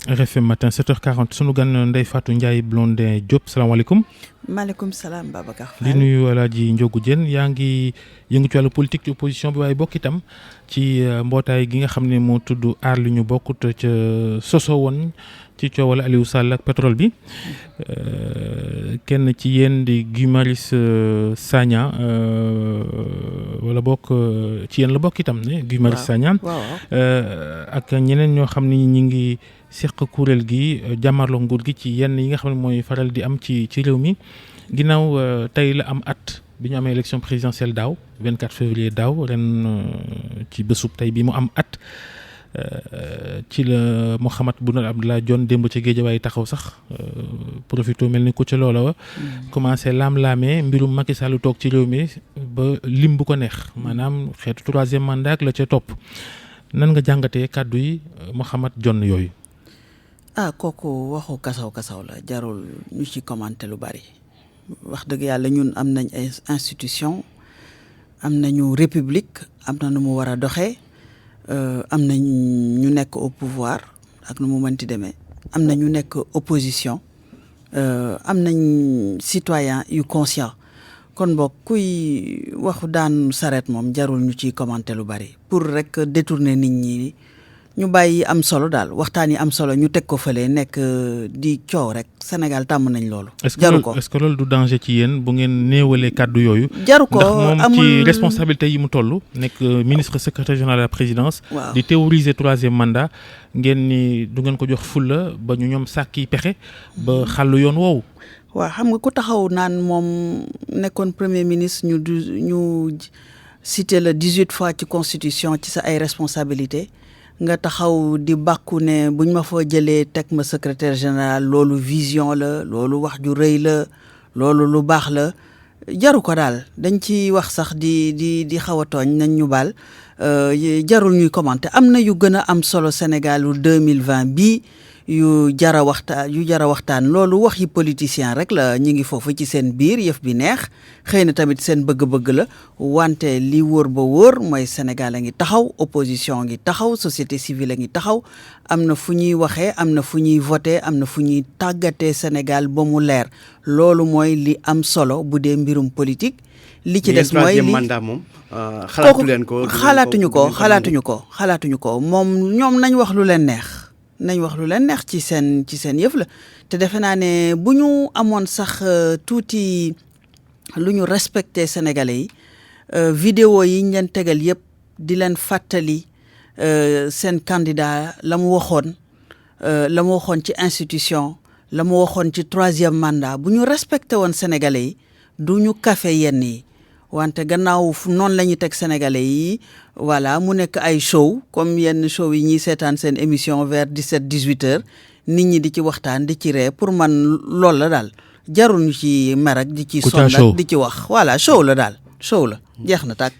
RFM matin 7h40 sunu gan Ndeye Fatou Ndiaye Blondin Diop salaamaaleykum. maaleykum salaam Babacar Fall. di nuyu El Hadji Ndiogou Diène yaa ngi yëngu ci wàllu politique ci opposition bi waaye bokk itam ci mbootaay gi nga xam ne moo tudd aar li ñu bokkut ca soso woon ci coowal Aliou Sall ak pétrole bi kenn ci yéen di Guy Marius Sagna wala bokk ci yéen la bokk itam ne Guy Marius Sagna ak ñeneen ñoo xam ni ñi ngi seq kuréel gi jàmmarloo nguur gi ci yenn yi nga xam ne mooy faral di am ci réew mi ginnaaw tey la am at bi ñu amee élection présidentielle daaw 24 février daaw ren ci bésub tey bi mu am at ci la Mahammed Boun Abdallah Dionne démb ca Guédiawaye taxaw sax profité mel ni ku ca loola wa commencé laam-laamee mbirum Macky Sall toog ci réew mi ba lim bu ko neex maanaam xeetu troisième mandat ak la ca topp nan nga jàngatee kàddu yi Mahammed Dionne yooyu. Kooku waxu kasaw la jarul ñu ci commenter lu bari wax dëgg yàlla ñun am nañ ay institution am nañu république am na nu mu war a doxee am nañ ñu nekk au pouvoir ak nu mu mënti demee am na ñu nekk opposition am nañ citoyen yu conscient kon boog kuy waxu daan saret moom jarul ñu ciy commenter lu bari pour rek détourner nit ñi ñu bàyyi am solo daal waxtaan yi am solo ñu teg ko fële nekk di coow rek Sénégal tàmm nañ loolu. jaru ko est-ce que loolu du danger ci yéen bu ngeen néewalee kàddu yooyu. jaru ko ndax moom ci responsabilité yi mu toll nekk ministre secrétaire général de la présidence. waaw di théoriser troisième mandat ngeen ni du ngeen ko jox fulla ba ñu ñoom sàkki pexe ba xàllu yoon woowu. waaw xam nga ku taxaw naan moom nekkoon premier ministre ñu cité la 18 fois ci constitution ci sa ay responsabilité nga taxaw di bàkku ne buñ ma fa jëlee teg ma secrétaire général loolu vision la loolu wax ju rëy la loolu lu baax la jaru ko daal dañ ci wax sax di xaw a tooñ nañ ñu baal jarul ñuy commenter am na yu gën a am solo Sénégal lu 2020 bii yu jara waxtaan loolu wax yi politicien rek la ñu ngi foofu ci seen biir yëf bi neex xëy na tamit seen bëgg-bëgg la wante li wóor ba wóor mooy Sénégal a ngi taxaw opposition ngi taxaw société civile a ngi taxaw am na fu ñuy waxee am na fu ñuy voté am na fu ñuy tàggatee Sénégal ba mu leer loolu mooy li am solo bu dee mbirum politique li ci des mooy li mandat moom xalaatuñu ko moom ñoom nañ wax lu leen neex ci seen yëf la te defe naa ne bu ñu amoon sax tuuti lu ñu respecté Sénégalais yi vidéo yi ñu leen tegal yëpp di leen fàttali seen candidat la mu waxoon ci institution la mu waxoon ci troisième mandat bu ñu respecté woon Sénégalais yi du ñu kafe yenn yi wante gannaaw noonu la ñuy teg Sénégalais yi voilà mu nekk ay show comme yenn show yi ñuy seetaan seen émission vers 17-18 heures nit ñi di ci waxtaan di ci ree pour man loolu la daal jarul ñu ci mer ak di ci sonn ak di ci wax voilà show la daal show la jeex na tàkk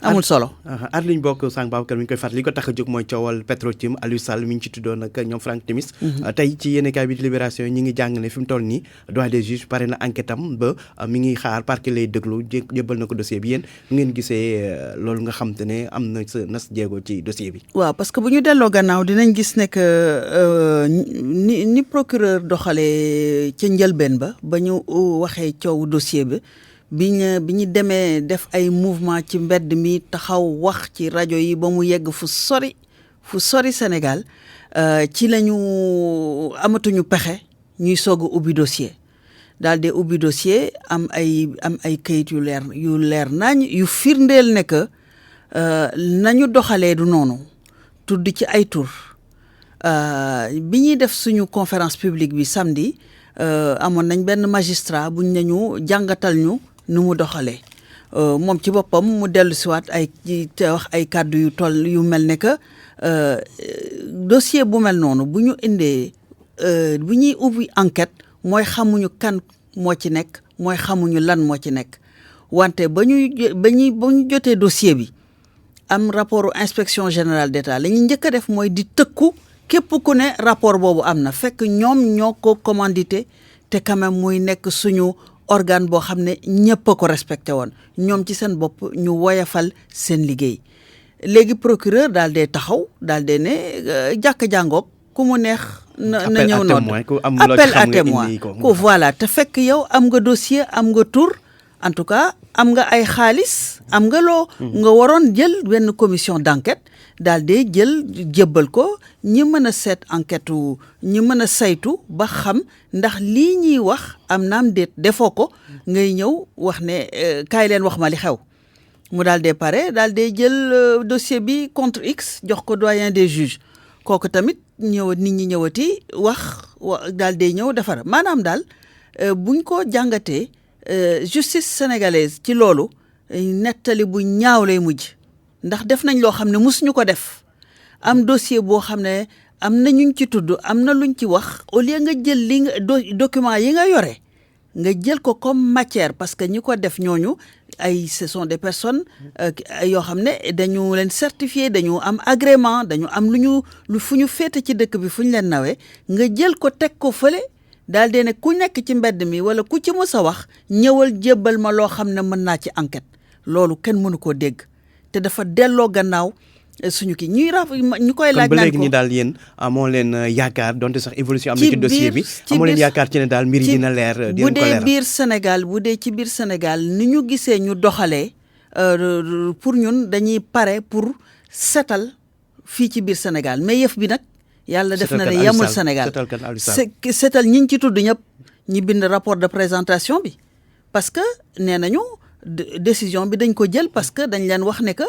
amul solo. at liñ bokk sànq Babacar mi ngi koy fàttali li ko tax a jóg mooy coowal Petro-Tim Aliou Sall mi ñu ci tuddoon ak ñoom Franck Timis tey ci yéenekaay bi di Libération ñi ngi jàng ne fi mu toll nii doyen des juges pare na enquête am ba mi ngi xaar parquet lay déglu jébbal na ko dossier bi yéen ngeen gisee loolu nga xam te ne am na sa nas jéego ci dossier bi. waaw parce que bu ñu delloo gannaaw dinañ gis ne que ni procureur doxalee ca njëlbeen ba ñu waxee coow dossier bi bi ñu demee def ay mouvement ci mbedd mi taxaw wax ci rajo yi ba mu yegg fu sori Sénégal ci lañu amatuñu pexe ñuy soog a ubbi dossier daal di ubbi dossier am ay kayit yu leer nañ yu firndeel ne que nañu doxalee du noonu tudd ci ay tur bi ñuy def suñu conférence publique bi samedi amoon nañ benn magistrat buñ nañu jàngatal ñu nu mu doxalee moom ci boppam mu dellu siwaat te wax ay kàddu yu toll yu mel ne que dossier bu mel noonu bu ñu indee bu ñuy ubbi enquête mooy xamuñu kan moo ci nekk mooy xamuñu lan moo ci nekk wante ba ñu jotee dossier bi am rapport inspection générale d'État la ñuy njëkk a def mooy di tëkku képp ku ne rapport boobu am na fekk ñoom ñoo ko commandité te quand même muy nekk suñu organe boo xam ne ñëpp a ko respecté woon ñoom ci seen bopp ñu woyafal seen liggéey léegi procureur daal dee taxaw daal dee ne jàkk jàngoog ku mu neex na ñëw nodd appel à témoin ko voilà te fekk yow am nga dossier am nga tur en tout cas am nga ay xaalis am nga loo nga waroon jël benn commission d'enquête daal di jël jébbal ko ñi mën a seet enquête ñi mën a saytu ba xam ndax lii ñuy wax am naam déet defoo ko ngay ñëw wax ne kaay leen wax ma li xew mu daal di pare daal di jël dossier bi contre X jox ko doyen des juges kooku tamit nit ñi ñëwati wax daal di ñëw defar maanaam daal buñ ko jàngatee justice sénégalaise ci loolu nettali bu ñaaw lay mujj ndax def nañ loo xam ne musuñu ko def am dossier boo xam ne am na ñuñ ci tudd am na luñ ci wax au lieu nga jël li nga document yi nga yore nga jël ko comme matière parce que ñi ko def ñooñu ce sont des personnes yoo xam ne dañu leen certifié dañu am agrément dañu am lu fu ñu féete ci dëkk bi fu ñu leen nawee nga jël ko teg ko fële daal dee ne ku nekk ci mbedd mi wala ku ci mës a wax ñëwal jébbal ma loo xam ne mën naa ci enquête loolu kenn mënu koo dégg te dafa delloo gannaaw suñu kii ñu koy laaj. naan ko ba léegi ñi daal yéen amoo leen yaakaar donte sax évolution am na ci dossier bi amoo leen yaakaar ci ne daal mbir yi dina leer. bu dee biir Sénégal bu dee ci biir Sénégal ni ñu gisee ñu doxalee pour ñun dañuy pare pour setal fii ci biir Sénégal mais yëf bi nag. yàlla def na ne yemul Sénégal setal ñi ci tudd ñëpp ñi bind rapport de présentation bi parce que nee nañu décision bi dañ ko jël parce que dañ leen wax ne que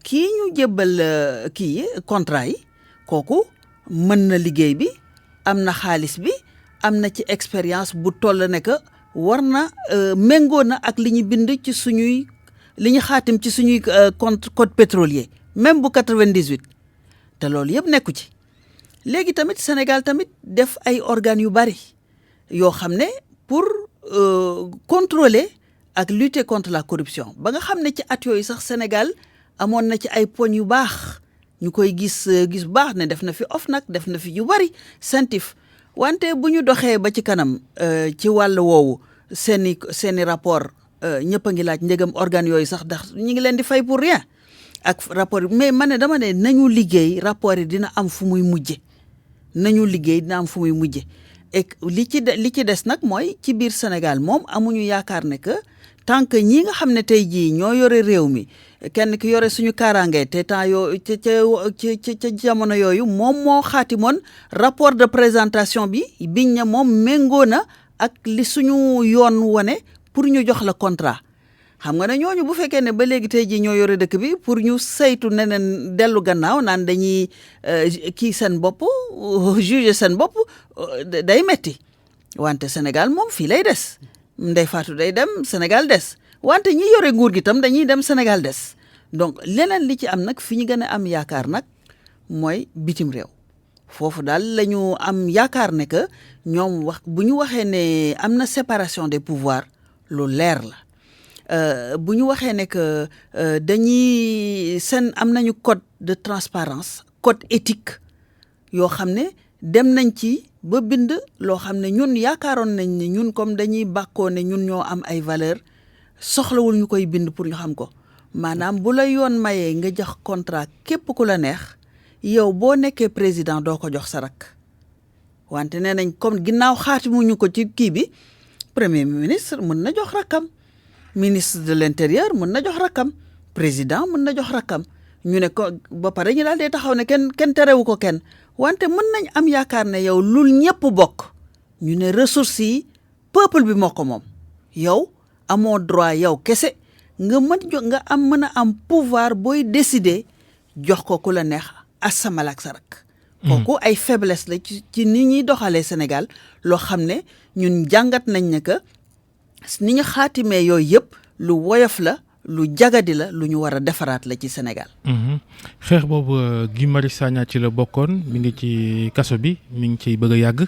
kii ñu jébbal kii contrat yi kooku mën na liggéey bi am na xaalis bi am na ci expérience bu toll ne que war na méngoo na ak li ñu bind ci suñuy li ñu xaatim ci suñuy code pétrolier même bu 98 te loolu yëpp nekku ci. léegi tamit Sénégal tamit def ay organes yu bari yoo xam ne pour contrôler ak lutter contre la corruption ba nga xam ne ci at yooyu sax Sénégal amoon na ci ay poñ yu baax ñu koy gis bu baax ne def na fi OFNAC def na fi yu bari CENTIF wante bu ñu doxee ba ci kanam ci wàll woowu seeni rapport ñëpp a ngi laaj ndegam organes yooyu sax ndax ñu ngi leen di fay pour rien ak rapport yi mais dama ne nañu liggéey rapport yi dina am fu muy mujje nañu liggéey dina am fu muy mujje et li ci des nag mooy ci biir Sénégal moom amuñu yaakaar ne que tant que ñi nga xam ne tey jii ñoo yore réew mi kenn ki yore suñu kaaraange te temps yoo ca jamono yooyu moom moo xaatimoon rapport de présentation bi biñ ne moom méngoo na ak li suñu yoon wane pour ñu jox la contrat xam nga ne ñooñu bu fekkee ne ba léegi tey jii ñoo yore dëkk bi pour ñu saytu neneen dellu gannaaw naan dañuy kii seen bopp juger seen bopp day metti wante Sénégal moom fii lay des Ndeye Fatou day dem Sénégal des wante ñi yore nguur gi tam dañuy dem Sénégal des donc leneen li ci am nag fi ñu gën a am yaakaar nag mooy bitim réew foofu daal la ñu am yaakaar ne que ñoom bu ñu waxee ne am na séparation des pouvoirs lu leer la bu ñu waxee ne que am nañu code de transparence code éthique yoo xam ne dem nañ ci ba bind loo xam ne ñun yaakaaroon nañ ne ñun comme dañuy bàkkoo ne ñun ñoo am ay valeur soxlawul ñu koy bind pour ñu xam ko maanaam bu la yoon mayee nga jox contrat képp ku la neex yow boo nekkee président doo ko jox sa rakk wante nee nañ comme ginnaaw xaatimuñu ko ci kii bi premier ministre mën na jox rakkam ministre de l'intérieur mën na jox rakkam président mën na jox rakkam ñu ne ko ba pare ñu daal dee taxaw ne kenn terewu ko kenn wante mën nañ am yaakaar ne yow lul ñëpp bokk ñu ne ressources yi peuple bi moo ko moom yow amoo droit yow kese nga mën a am pouvoir booy décider jox ko ku la neex asamala ak sa rak kooku ay faiblesse la ci ni ñuy doxalee Sénégal loo xam ne ñun jàngat nañ ne que ni ñu xaatimee yooyu yëpp lu woyof la lu jagadi la lu ñu war a defaraat la ci Sénégal. xeex boobu Guy Marius Sagna ci la bokkoon mi ngi ci kaso bi mi ngi ciy bëgg a yàgg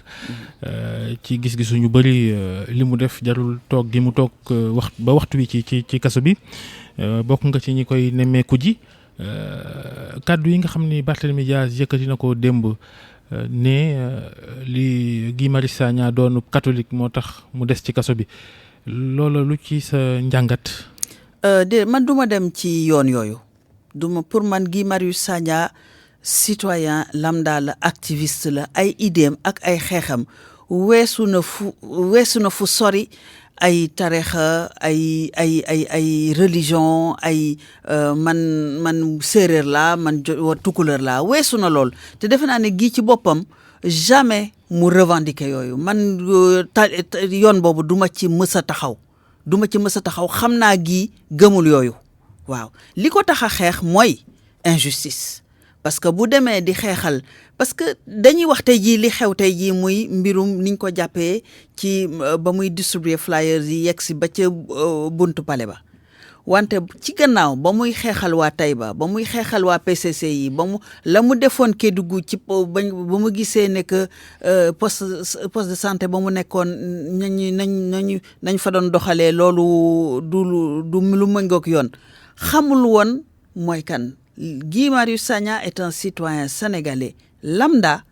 ci gis-gisu ñu bëri li mu def jarul toog gi mu toog waxtu wi ci kaso bi bokk nga ci ñi koy nemmeeku ji kàddu yi nga xam ni Barthélémy Dias yëkkati na ko démb ne li Guy Marius Sagna doonu catholique moo tax mu des ci kaso bi loolu lu ci sa njàngat. man duma dem ci yoon yooyu pour man Guy Marius Sagna citoyen lambda la activiste la ay idéem ak ay xeexam weesu na fu sori ay tarixa ay religion ay man séeréer la man tukulër la weesu na lool te defe naa ne gi ci boppam jamais mu revendiquer yooyu man yoon boobu duma ci mës a taxaw xam naa gi gëmul yooyu waaw li ko tax a xeex mooy injustice parce que bu demee di xeexal parce que dañuy wax tey jii li xew tey jii muy mbirum niñ ko jàppee ci ba muy distribuer flyers yi yegg si ba ca buntu pale ba wante ci gannaaw ba muy xeexal waa Taïba ba muy xeexal waa PCC yi la mu defoon Kédougou ci ba mu gisee ne que poste de santé ba mu nekkoon nañ fa doon doxalee loolu du lu mëngoog yoon xamul woon mooy kan Guy Marius Sagna est un citoyen sénégalais lambda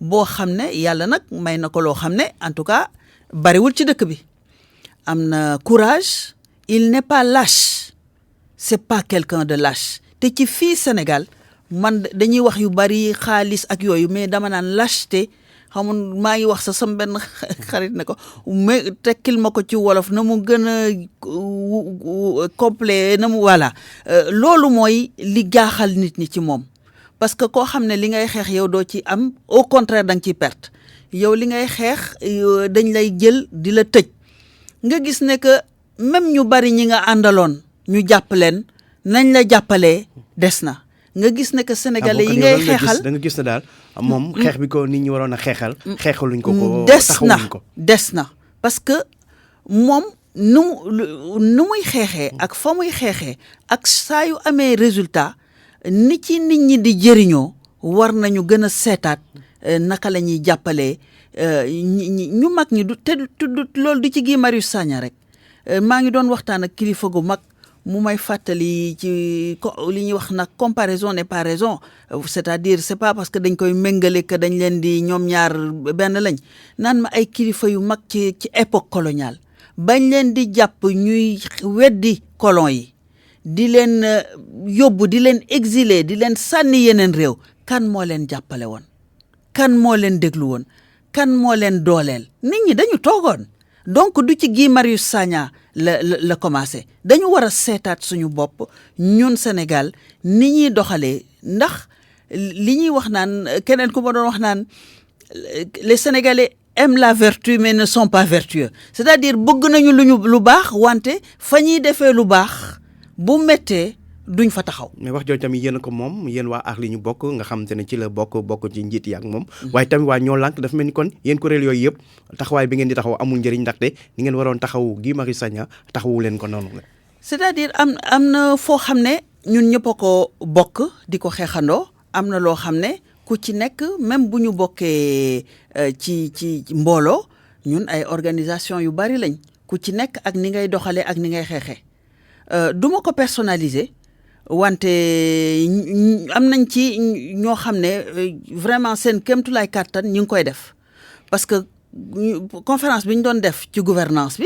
boo xam ne yàlla nag may na ko loo xam ne en tout cas bariwul ci dëkk bi am na courage il n'est pas lâche c'est pas quelqu'un de lâche te ci fii Sénégal man dañuy wax yu bari xaalis ak yooyu mais dama naan lâcheté xamul maa ngi wax sa sam benn xarit ne ko mais tekkil ma ko ci wolof na mu gën a complet na mu voilà loolu mooy li jaaxal nit ñi ci moom parce que koo xam ne li ngay xeex yow doo ci am au contraire da nga ciy perte yow li ngay xeex dañ lay jël di la tëj nga gis ne que même ñu bari ñi nga àndaloon ñu jàpp leen nañ la jàppalee des na nga gis ne que sénégalais yi ngay xeexal da nga gis ne daal moom xeex bi ko nit ñi waroon a xeexaluñ ko des na parce que moom nu muy xeexee ak fa muy xeexee ak saa yu amee résultat ni ci nit ñi di jëriñoo war nañu gën a seetaat naka la ñuy jàppalee ñu mag ñi du loolu di ci Guy Marius Sagna rek maa ngi doon waxtaan ak kilifa gu mag mu may fàttali ci li ñuy wax nag comparaison n'est pas raison c'est-à-dire c'est pas parce que dañ koy méngale que dañ leen di ñoom ñaar benn lañ naan ma ay kilifa yu mag ci époque coloniale bañ leen di jàpp ñuy weddi colon yi di leen yóbbu di leen exiler di leen sànni yeneen réew kan moo leen jàppale woon kan moo leen déglu woon kan moo leen dooleel nit ñi dañu toogoon donc du ci Guy Marius Sagna la commencé dañu war a seetaat suñu bopp ñun Sénégal ni ñuy doxalee ndax li ñuy wax naan keneen ku ma doon wax naan les Sénégalais aiment la vertu mais ne sont pas vertueux c'est-à-dire bëgg nañu lu baax wante fa ñuy defee lu baax bu méttee duñ fa taxaw. mais wax jooju tamit yéen a ko moom yéen waa aar li ñu bokk nga xam te ne ci la bokk ci njiit yi ak moom. waaye tamit waa ñoo lànk dafa mel ni kon yéen kuréel yooyu yëpp taxawaay bi ngeen di taxaw amul njëriñ ndaxte ni ngeen waroon taxaw Guy Marius Sagna taxawu leen ko noonu la. c'est-à-dire am na foo xam ne ñun ñëpp a ko bokk di ko xeexandoo am na loo xam ne ku ci nekk même bu ñu bokkee ci mbooloo ñun ay organisation yu bari lañ ku ci nekk ak ni ngay doxalee ak ni ngay xeexee du ma ko personnaliser. wante am nañ ci ñoo xam ne vraiment seen kéemtulaay kàttan ñu ngi koy def parce que conférence bi ñu doon def ci gouvernance bi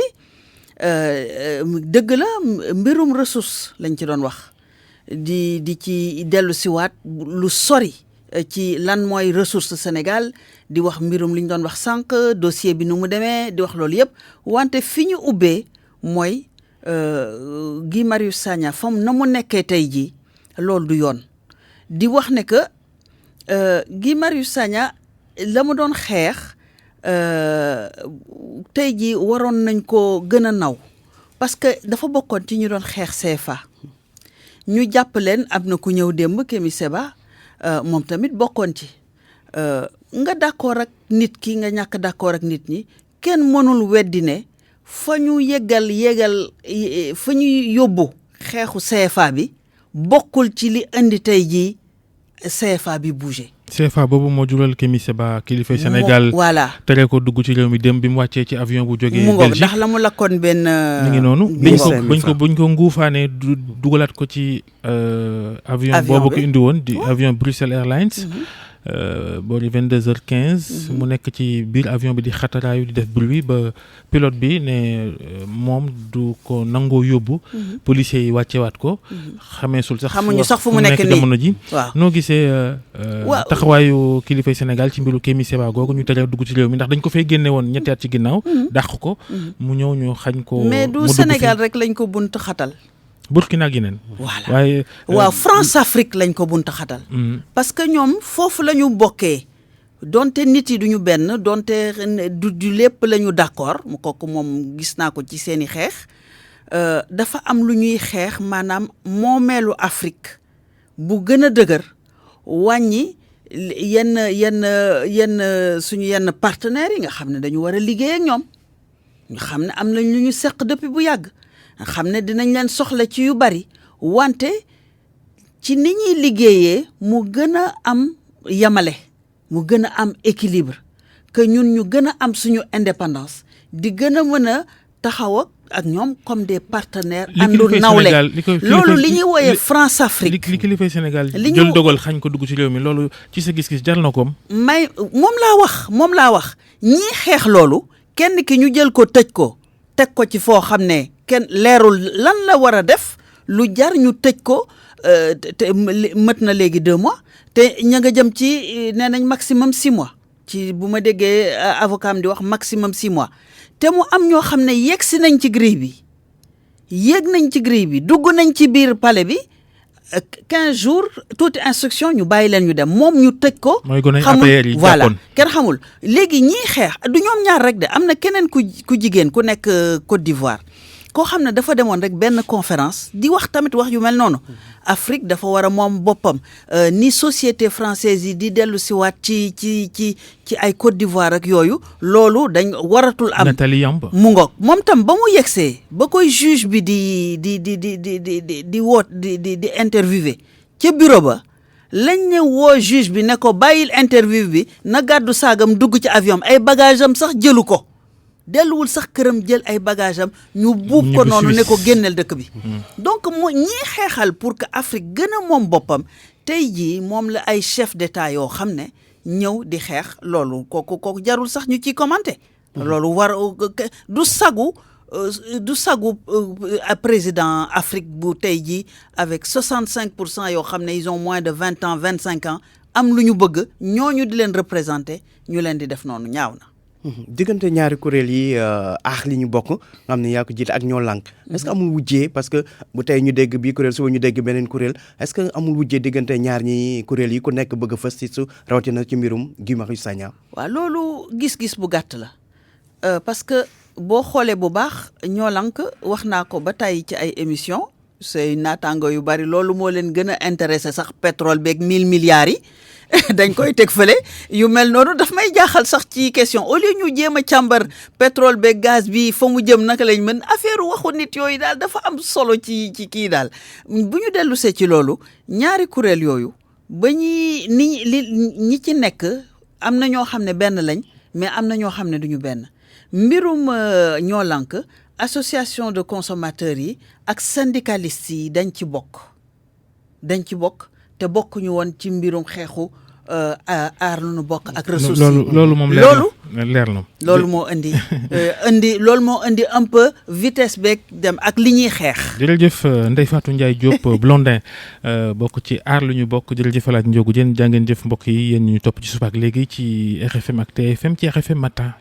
dëgg la mbirum ressource lañ ci doon wax di ci dellu siwaat lu sori ci lan mooy ressource Sénégal di wax mbirum li ñu doon wax sànq dossier bi nu mu demee di wax loolu yëpp wante fi ñu ubbee mooy Guy Marius Sagna fam na mu nekkee tey jii loolu du yoon di wax ne que Guy Marius Sagna la mu doon xeex tey jii waroon nañ ko gën a naw parce que dafa bokkoon ci ñu doon xeex CFA ñu jàpp leen am na ku ñëw démb Kémi Séba moom tamit bokkoon ci nga d'accord ak nit ki nga ñàkk d'accord ak nit ñi kenn mënul weddi ne fa ñu yeggal fa ñu yóbbu xeexu CFA bi bokkul ci li indi tey jii CFA bi bougé. CFA boobu moo jural Kémi Séba kilifay Sénégal. voilà tere ko dugg ci réew mi dem bi mu wàccee ci avion bu jógee. Belgique ndax la mu lakkoon benn. mi ngi noonu buñ ko nguufaanee dugalaat ko ci. avion boobu ko indi woon di avion Bruxelles Airlines. boori 22h15 mu nekk ci biir avion bi di xataraayu di def bruit ba pilote bi ne moom du ko nangoo yóbbu. policiers yi wàccewaat ko. xameesul sax xamuñu sax fu mu nekk nii jamono ji. waaw noo gisee taxawaayu kilifay Sénégal ci mbiru Kémi Séba googu ñu tere dugg ci réew mi ndax dañ ko fay génne woon ñetti at ci ginnaaw. dàq ko mu ñëw ñu xañ ko. mais du Sénégal rek lañ ko bunt xatal. Burkina ak yeneen. voilà waaye waaw France Afrique lañ ko bunt xatal. parce que ñoom foofu la ñu bokkee donte nit yi duñu benn donte du lépp la ñu d'accord mu kooku moom gis naa ko ci seeni xeex dafa am lu ñuy xeex maanaam moomeelu Afrique bu gën a dëgër wàññi yenn suñu yenn partenaires yi nga xam ne dañu war a liggéey ak ñoom ñu xam ne am nañ lu ñu seq depuis bu yàgg nga xam ne dinañ leen soxla ci yu bari wante ci ni ñuy liggéeyee mu gën a am yamale mu gën a am équilibre que ñun ñu gën a am suñu indépendance di gën a mën a taxaw ak ñoom comme des partenaires andu nawle loolu li ñuy wooyee France Afrique li kilifay Sénégal jël dogal xañ ko dugg ci réew mi loolu ci sa gis-gis jar na ko moom laa wax ñii xeex loolu kenn ki ñu jël ko tëj ko teg ko ci foo xam ne kenn leerul lan la war a def lu jar ñu tëj ko te mët na léegi 2 mois te ña nga jëm ci nee nañ maximum 6 mois ci bu ma déggee avocat am di wax maximum 6 mois te mu am ñoo xam ne yegg si nañ ci grille bi yéeg nañ ci grille bi dugg nañ ci biir palais bi 15 jours tuuti instruction ñu bàyyi leen ñu dem moom ñu tëj ko. xamul voilà kenn xamul léegi ñiy xeex du ñoom ñaar rek de am na keneen ku jigéen ku nekk Côte d'Ivoire koo xam ne dafa demoon rek benn conférence di wax tamit wax yu mel noonu Afrique dafa war a moom boppam ni société française yi di dellu si waat ci ay Côte d'Ivoire ak yooyu loolu dañ waratul am. Nathalie Yamb mu ngoog moom tam ba mu yegsee ba koy juge bi di interviewé ca bureau ba lañ ne woo juge bi ne ko bàyyil interview bi na gàddu saagam dugg ci avion ay bagage am sax jëlu ko. delluwul sax këram jël ay bagage am ñu buub ko noonu ne ko génneel dëkk bi donc ñii xeexal pour que Afrique gën a moom boppam tey jii moom la ay chef d'état yoo xam ne ñëw di xeex loolu kooku jarul sax ñu ciy commenter loolu du sagu président Afrique bu tey jii avec 65% yoo xam ne ils ont moins de 20 ans 25 ans am lu ñu bëgg ñooñu di leen représenter ñu leen di def noonu ñaaw na diggante ñaari kuréel yi li ñu bokk nga xam ne yaa ko jiite ak ñoo lànk est-ce que amul wujjee parce que bu tey ñu dégg bii kuréel suba ñu dégg beneen kuréel est-ce que amul wujjee diggante ñaar ñi kuréel yi ku nekk bëgg a fës ci su rawatina ci mbirum Guy Marius Sagna. waaw loolu gis-gis bu gàtt la parce que boo xoolee bu baax ñoo lànk wax naa ko ba tey ci ay émission say naataango yu bari loolu moo leen gën a intéressé sax pétrole beeg 1000 milliards yi dañ koy teg fële yu mel noonu daf may jaaxal sax ci question au lieu ñu jéem a càmbar pétrole beeg gaz bi fa mu jëm naka lañ mën affaire waxu nit yooyu daal dafa am solo ci kii daal bu ñu dellu see ci loolu ñaari kuréel yooyu ba ñi ci nekk am na ñoo xam ne benn lañ mais am na ñoo xam ne duñu benn mbirum ñoo lànk association de consommateurs yi ak syndicalistes yi dañ ci bokk te bokkuñu woon ci mbirum xeexu aar lu nu bokk ak ressources yi loolu moom leer na loolu moo indi un peu vitesse beeg dem ak li ñuy xeex. jërëjëf Ndeye Fatou Ndiaye Diop Blondin bokk ci aar lu ñu bokk jërëjëf Alaaji Ndiogou Diène jaa ngeen jëf mbokk yi yéen ñu topp ci suba ak léegi ci RFM ak TFM ci RFM Matin.